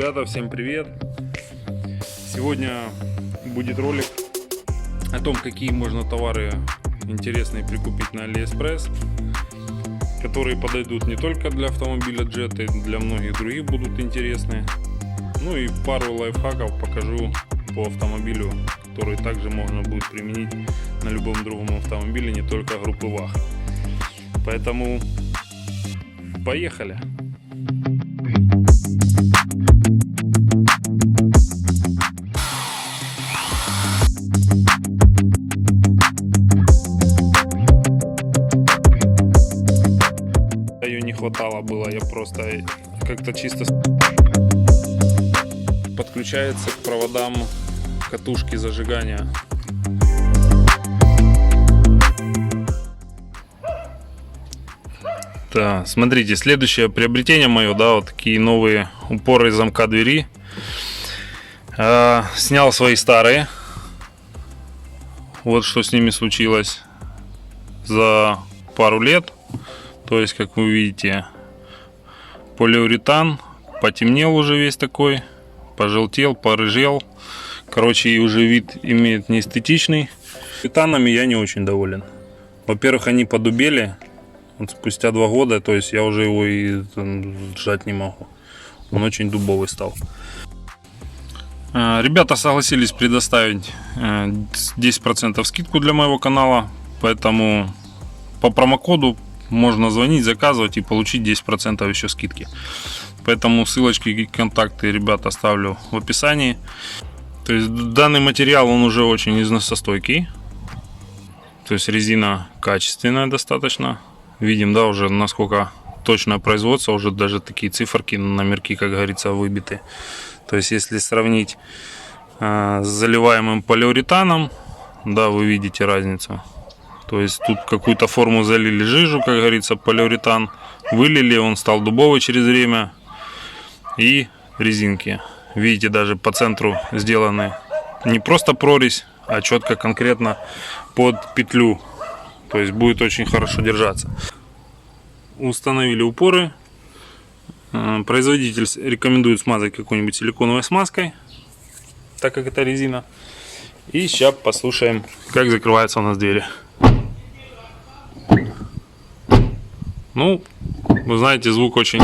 Ребята, всем привет! Сегодня будет ролик о том, какие можно товары интересные прикупить на AliExpress, которые подойдут не только для автомобиля Jetta, и для многих других будут интересны. Ну и пару лайфхаков покажу по автомобилю, который также можно будет применить на любом другом автомобиле, не только группы ВАГ. Поэтому поехали! Ее не хватало было, я просто как-то чисто подключается к проводам катушки зажигания. Так, смотрите, следующее приобретение мое, да, вот такие новые упоры замка двери. Снял свои старые. Вот что с ними случилось за пару лет. То есть, как вы видите, полиуретан потемнел уже весь такой, пожелтел, порыжел. Короче, и уже вид имеет неэстетичный. Титанами я не очень доволен. Во-первых, они подубели. Вот спустя 2 года, то есть я уже его и сжать не могу. Он очень дубовый стал. Ребята согласились предоставить 10% скидку для моего канала. Поэтому по промокоду можно звонить, заказывать и получить 10% еще скидки. Поэтому ссылочки и контакты ребят оставлю в описании. То есть данный материал, он уже очень износостойкий. То есть резина качественная достаточно. Видим, да, уже насколько точное производство, уже даже такие циферки, номерки, как говорится, выбиты. То есть если сравнить с заливаемым полиуретаном, да, вы видите разницу. То есть тут какую-то форму залили жижу, как говорится, полиуретан, вылили, он стал дубовый через время. И резинки, видите, даже по центру сделаны не просто прорезь, а четко конкретно под петлю. То есть будет очень хорошо держаться. Установили упоры. Производитель рекомендует смазать какой-нибудь силиконовой смазкой, так как это резина. И сейчас послушаем, как закрываются у нас двери. Ну, вы знаете, звук очень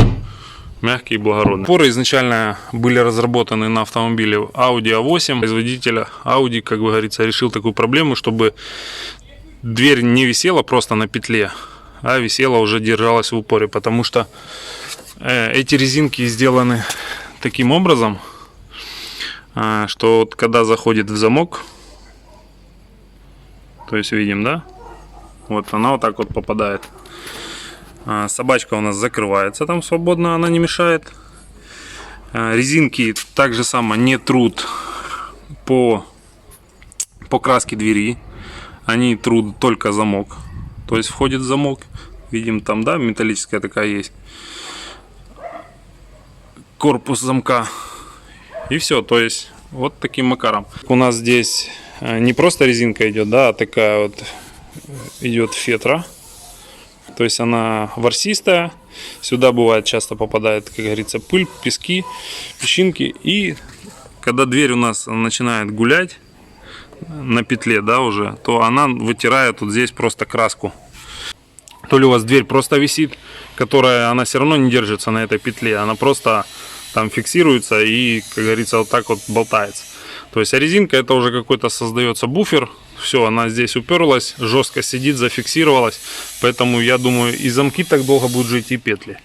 мягкий и благородный. Упоры изначально были разработаны на автомобиле Audi A8. Производитель Audi, как говорится, решил такую проблему, чтобы дверь не висела просто на петле, а висела, уже держалась в упоре. Потому что эти резинки сделаны таким образом, что вот когда заходит в замок, то есть видим, да, вот она вот так вот попадает. Собачка у нас закрывается там свободно, она не мешает. Резинки так же само не трут по краске двери, они трут только замок. То есть входит замок, видим там, да, металлическая такая есть, корпус замка. И все, то есть вот таким макаром. У нас здесь не просто резинка идет, да, а такая вот идет фетра. То есть она ворсистая. Сюда бывает часто попадает, как говорится, пыль, пески, песчинки. И когда дверь у нас начинает гулять на петле, да, уже, то она вытирает вот здесь просто краску. То ли у вас дверь просто висит, которая, она все равно не держится на этой петле. Она просто там фиксируется и, как говорится, вот так вот болтается. То есть, а резинка, это уже какой-то создается буфер. Все, она здесь уперлась, жестко сидит, зафиксировалась. Поэтому я думаю, и замки так долго будут жить, и петли.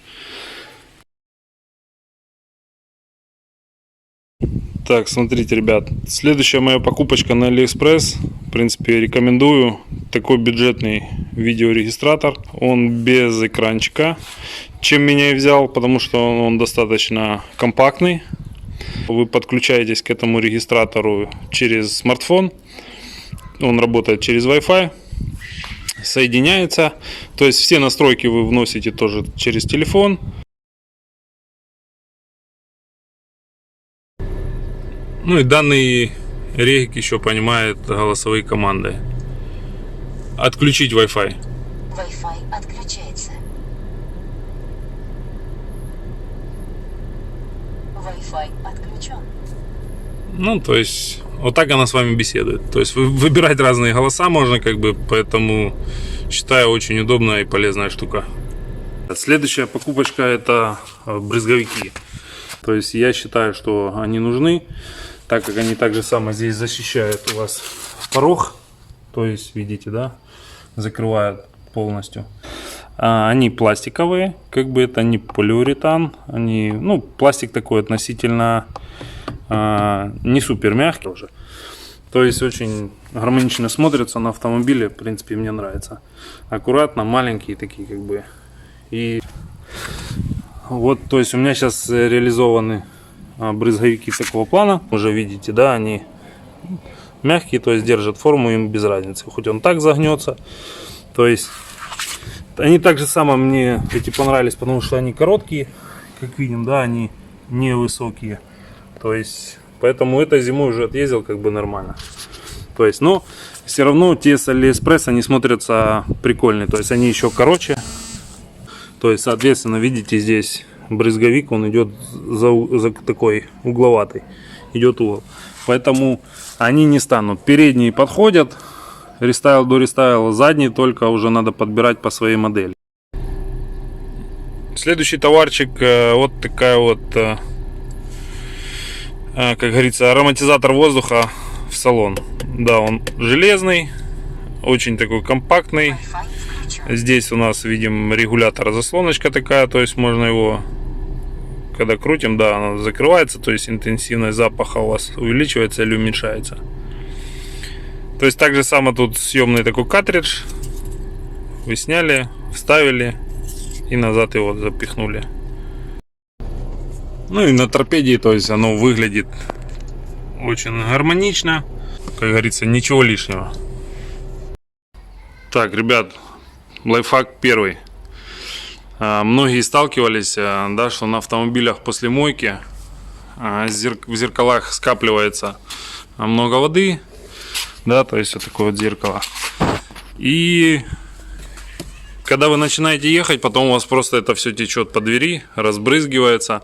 Так, смотрите, ребят, следующая моя покупочка на AliExpress. В принципе, рекомендую. Такой бюджетный видеорегистратор. Он без экранчика. Чем меня и взял, потому что он достаточно компактный. Вы подключаетесь к этому регистратору через смартфон. Он работает через Wi-Fi, соединяется. То есть все настройки вы вносите тоже через телефон. Ну и данный регик еще понимает голосовые команды. Отключить Wi-Fi. Wi-Fi отключается. Wi-Fi отключен. Ну, то есть, вот так она с вами беседует. То есть, выбирать разные голоса можно, как бы, поэтому считаю, очень удобная и полезная штука. Следующая покупочка — это брызговики. То есть, я считаю, что они нужны, так как они также само здесь защищают у вас порог. То есть, видите, да, закрывают полностью. Они пластиковые, как бы это не полиуретан. Они, ну, пластик такой относительно не супер мягкий уже. То есть очень гармонично смотрятся на автомобиле. В принципе, мне нравится. Аккуратно, маленькие такие, как бы. И вот, то есть у меня сейчас реализованы брызговики такого плана. Уже видите, да, они мягкие, то есть держат форму, им без разницы. Хоть он так загнется. То есть они также само мне эти понравились, потому что они короткие, как видим, да, они невысокие. То есть, поэтому этой зимой уже отъездил как бы нормально. То есть, но все равно те с AliExpress, они смотрятся прикольные. То есть, они еще короче. То есть, соответственно, видите, здесь брызговик, он идет за такой угловатый. Идет угол. Поэтому они не станут. Передние подходят. Рестайл до рестайла. Задние только уже надо подбирать по своей модели. Следующий товарчик. Вот такая вот, как говорится, ароматизатор воздуха в салон. Да, он железный, очень такой компактный. Здесь у нас видим регулятор, заслоночка такая, то есть можно его, когда крутим, да, она закрывается, то есть интенсивность запаха у вас увеличивается или уменьшается. То есть также само тут съемный такой картридж. Вы сняли, вставили и назад его запихнули. Ну и на торпеде, то есть оно выглядит очень гармонично. Как говорится, ничего лишнего. Так, ребят, лайфхак первый. Многие сталкивались, да, что на автомобилях после мойки в зеркалах скапливается много воды. Да, то есть вот такое вот зеркало. И когда вы начинаете ехать, потом у вас просто это все течет по двери, разбрызгивается.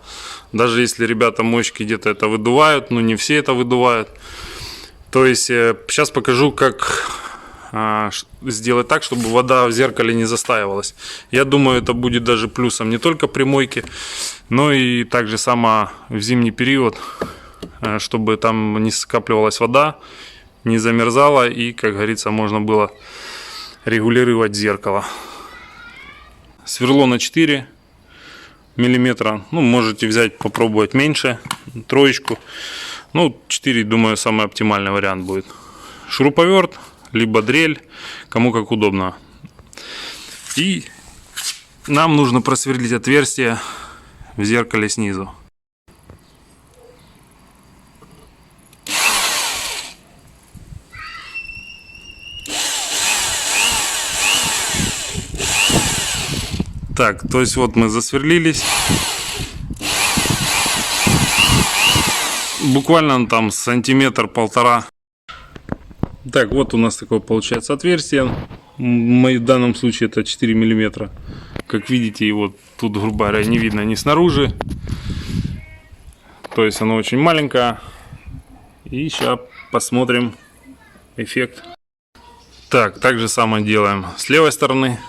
Даже если ребята мойщики где-то это выдувают, но не все это выдувают. То есть сейчас покажу, как сделать так, чтобы вода в зеркале не застаивалась. Я думаю, это будет даже плюсом не только при мойке, но и также само в зимний период, чтобы там не скапливалась вода, не замерзала и, как говорится, можно было регулировать зеркало. Сверло на 4 миллиметра. Ну, можете взять, попробовать меньше, троечку. Ну, 4, думаю, самый оптимальный вариант будет. Шуруповерт, либо дрель, кому как удобно. И нам нужно просверлить отверстие в зеркале снизу. Так, то есть вот мы засверлились. Буквально там сантиметр-полтора. Так, вот у нас такое получается отверстие. В данном случае это 4 миллиметра. Как видите, его тут, грубо говоря, не видно ни снаружи. То есть оно очень маленькое. И сейчас посмотрим эффект. Так, так же самое делаем с левой стороны.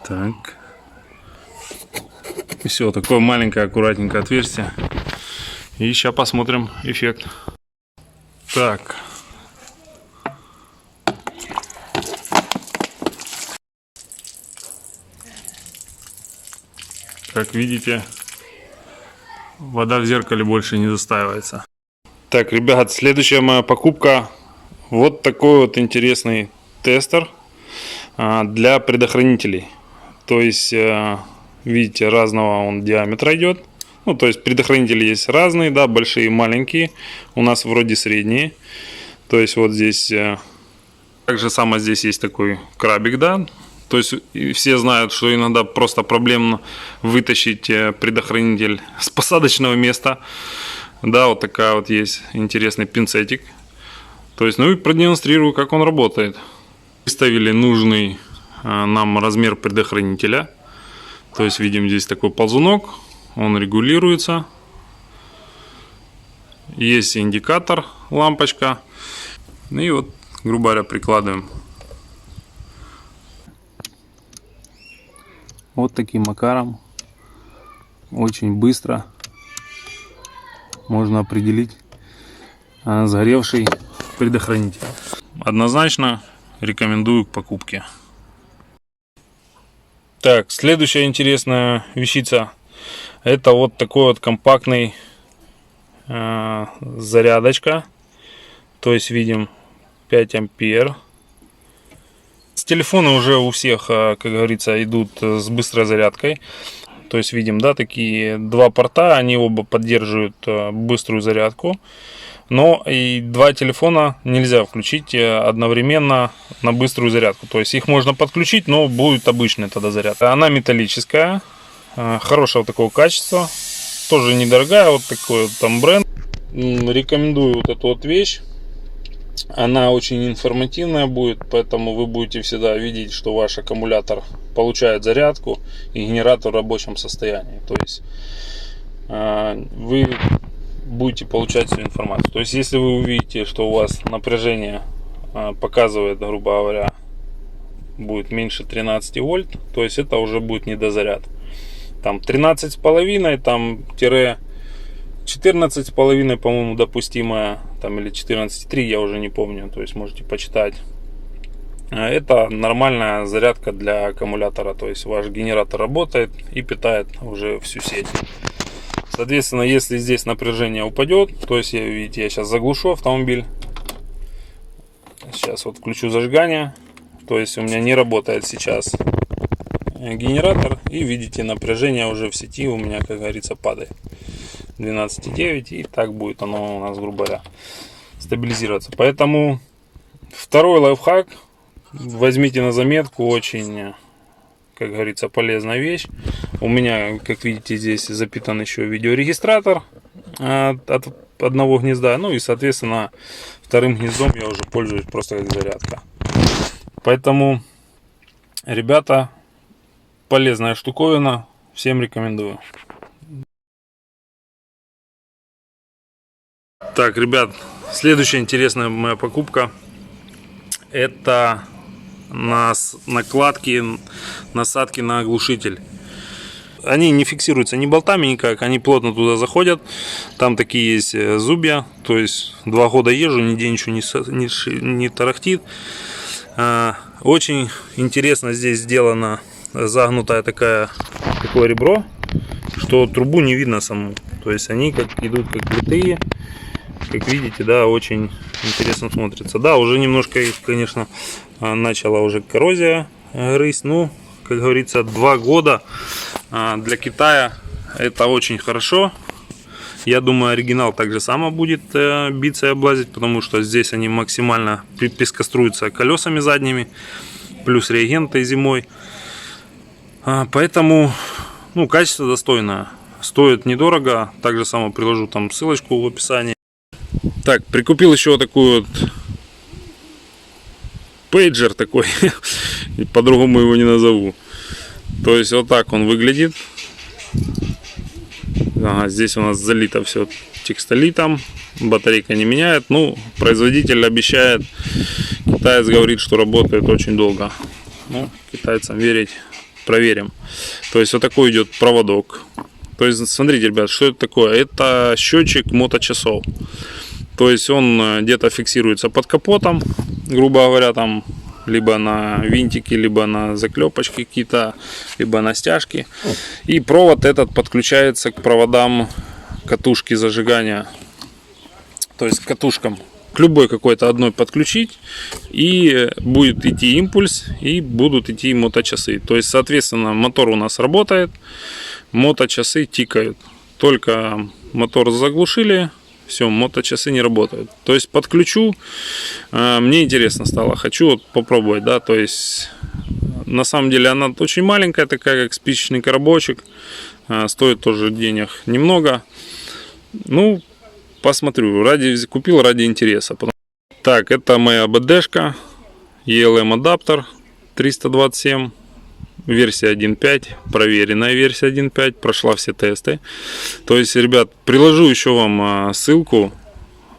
Так. И все, такое маленькое аккуратненькое отверстие. И сейчас посмотрим эффект. Так. Как видите, вода в зеркале больше не застаивается. Так, ребят, следующая моя покупка. Вот такой вот интересный тестер для предохранителей. То есть, видите, разного он диаметра идет. Ну, то есть, предохранители есть разные, да, большие и маленькие. У нас вроде средние. То есть, вот здесь, так же само здесь есть такой крабик, да. То есть все знают, что иногда просто проблемно вытащить предохранитель с посадочного места. Да, вот такая вот есть интересный пинцетик. То есть, ну и продемонстрирую, как он работает. Выставили нужный нам размер предохранителя. То есть видим здесь такой ползунок, он регулируется. Есть индикатор, лампочка. И вот, грубо говоря, прикладываем. Вот таким макаром очень быстро можно определить сгоревший предохранитель. Однозначно рекомендую к покупке. Так, следующая интересная вещица. Это вот такой вот компактный зарядочка. То есть видим 5 ампер. Телефоны уже у всех, как говорится, идут с быстрой зарядкой. То есть видим, да, такие два порта, они оба поддерживают быструю зарядку. Но и два телефона нельзя включить одновременно на быструю зарядку. То есть их можно подключить, но будет обычная тогда зарядка. Она металлическая, хорошего такого качества, тоже недорогая, вот такой вот там бренд. Рекомендую вот эту вот вещь. Она очень информативная будет, поэтому вы будете всегда видеть, что ваш аккумулятор получает зарядку и генератор в рабочем состоянии. То есть вы будете получать всю информацию. То есть если вы увидите, что у вас напряжение показывает, грубо говоря, будет меньше 13 вольт, то есть это уже будет недозаряд. Там 13,5, там 14,5, по-моему, допустимая, там или 14,3, я уже не помню, то есть можете почитать. Это нормальная зарядка для аккумулятора, то есть ваш генератор работает и питает уже всю сеть. Соответственно, если здесь напряжение упадет, то есть, видите, я сейчас заглушу автомобиль, сейчас вот включу зажигание, то есть у меня не работает сейчас генератор, и видите, напряжение уже в сети у меня, как говорится, падает. 12,9, и так будет оно у нас, грубо говоря, стабилизироваться. Поэтому второй лайфхак возьмите на заметку, очень, как говорится, полезная вещь. У меня, как видите, здесь запитан еще видеорегистратор от одного гнезда, ну и, соответственно, вторым гнездом я уже пользуюсь просто как зарядка. Поэтому, ребята, полезная штуковина, всем рекомендую. Так, ребят, следующая интересная моя покупка — это накладки, насадки на оглушитель. Они не фиксируются ни болтами никак, они плотно туда заходят. Там такие есть зубья, то есть 2 года езжу, нигде ничего не тарахтит. Очень интересно здесь сделано, загнутое такое ребро, что трубу не видно саму. То есть они как идут как литые. Как видите, да, очень интересно смотрится. Да, уже немножко их, конечно, начала уже коррозия грызть. Ну, как говорится, 2 года для Китая это очень хорошо. Я думаю, оригинал также само будет биться и облазить, потому что здесь они максимально пескоструются колесами задними, плюс реагенты зимой. Поэтому, ну, качество достойное. Стоит недорого. Также само приложу там ссылочку в описании. Так, прикупил еще такой вот пейджер такой, по-другому его не назову. То есть вот так он выглядит. Ага, здесь у нас залито все текстолитом, батарейка не меняет. Ну, производитель обещает, китаец говорит, что работает очень долго. Ну, китайцам верить, проверим. То есть вот такой идет проводок. То есть смотрите, ребят, что это такое? Это счетчик моточасов. То есть он где-то фиксируется под капотом, грубо говоря, там либо на винтики, либо на заклепочки какие-то, либо на стяжки. И провод этот подключается к проводам катушки зажигания. То есть к катушкам, к любой какой-то одной подключить, и будет идти импульс, и будут идти моточасы. То есть, соответственно, мотор у нас работает, моточасы тикают. Только мотор заглушили, все, моточасы не работают. То есть подключу, мне интересно стало, хочу вот попробовать, да, то есть На самом деле она очень маленькая, такая как спичечный коробочек. Стоит тоже денег немного. Ну, посмотрю. Купил ради интереса. Так, это моя БДшка. ELM адаптер 327. Версия 1.5. Проверенная версия 1.5. Прошла все тесты. То есть, ребят, приложу еще вам ссылку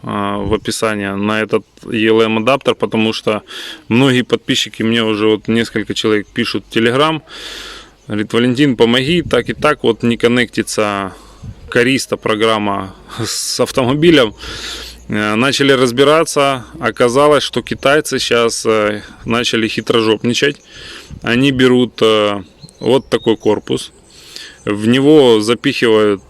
в описании на этот ELM адаптер, потому что многие подписчики мне уже вот несколько человек пишут в Telegram, говорит: Валентин, помоги, так и так вот не коннектится Користа программа с автомобилем. Начали разбираться, оказалось, что китайцы сейчас начали хитрожопничать. Они берут вот такой корпус, в него запихивают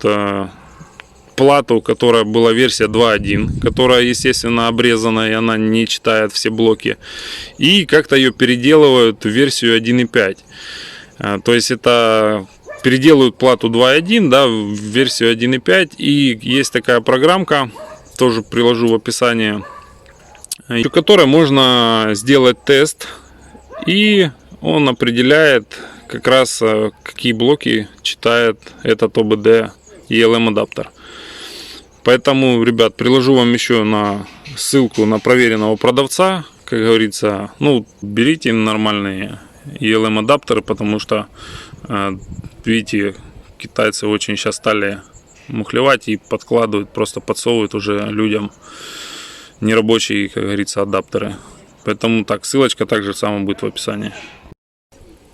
плату, которая была версия 2.1, которая, естественно, обрезана, и она не читает все блоки. И как-то ее переделывают в версию 1.5. То есть это переделывают плату 2.1, да, в версию 1.5. И есть такая программка, тоже приложу в описании, в которой можно сделать тест. И он определяет как раз, какие блоки читает этот ОБД ELM адаптер. Поэтому, ребят, приложу вам еще ссылку на проверенного продавца. Как говорится, ну, берите нормальные ELM адаптеры, потому что, видите, китайцы очень сейчас стали мухлевать и подкладывают, просто подсовывают уже людям нерабочие, как говорится, адаптеры. Поэтому так, ссылочка также самое будет в описании.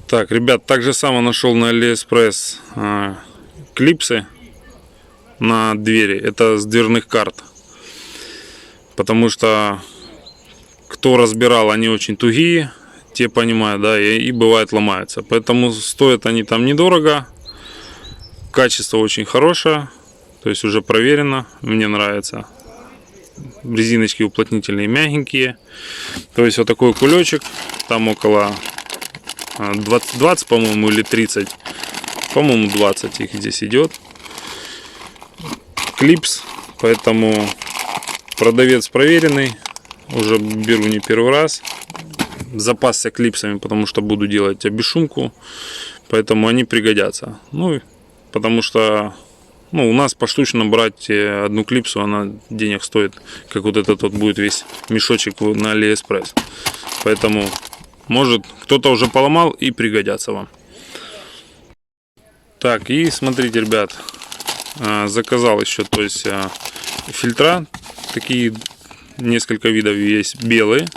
Так, ребят, также самое нашел на AliExpress клипсы на двери. Это с дверных карт. Потому что кто разбирал, они очень тугие, те понимают, да, и бывает ломаются. Поэтому стоят они там недорого. Качество очень хорошее. То есть уже проверено. Мне нравится. Резиночки уплотнительные мягенькие. То есть вот такой кулечек. Там около 20, по-моему, или 30. По-моему, 20 их здесь идет. Клипс, поэтому продавец проверенный, уже беру не первый раз, запасся клипсами, потому что буду делать обешумку, поэтому они пригодятся. Ну, потому что, ну, у нас поштучно брать одну клипсу, она денег стоит, как вот этот вот будет весь мешочек на AliExpress. Поэтому, может, кто-то уже поломал и пригодятся вам. Так, и смотрите, ребят, заказал еще, то есть, фильтра, такие несколько видов есть, белые.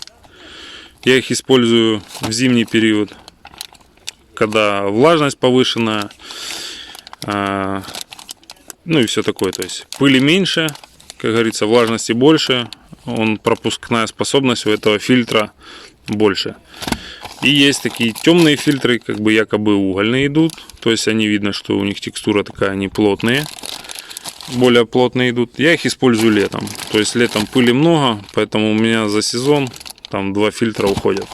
Я их использую в зимний период, когда влажность повышенная, ну и все такое, то есть пыли меньше, как говорится, влажности больше, пропускная способность у этого фильтра больше. И есть такие темные фильтры, как бы якобы угольные идут, то есть они, видно, что у них текстура такая, они плотные, более плотные идут. Я их использую летом, то есть летом пыли много, поэтому у меня за сезон там 2 фильтра уходят.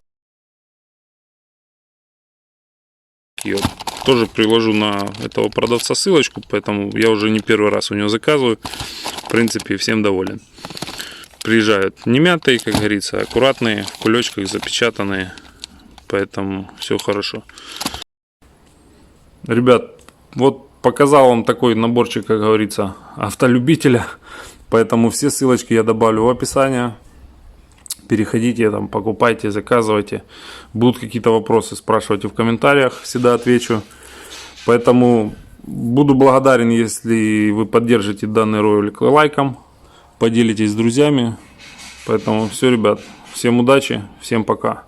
И вот тоже приложу на этого продавца ссылочку, поэтому я уже не первый раз у него заказываю. В принципе, всем доволен. Приезжают не мятые, как говорится, аккуратные, в кулечках запечатанные. Поэтому все хорошо. Ребят, вот показал вам такой наборчик, как говорится, автолюбителя. Поэтому все ссылочки я добавлю в описание. Переходите, там, покупайте, заказывайте. Будут какие-то вопросы, спрашивайте в комментариях, всегда отвечу. Поэтому буду благодарен, если вы поддержите данный ролик лайком, поделитесь с друзьями. Поэтому все, ребят, всем удачи, всем пока.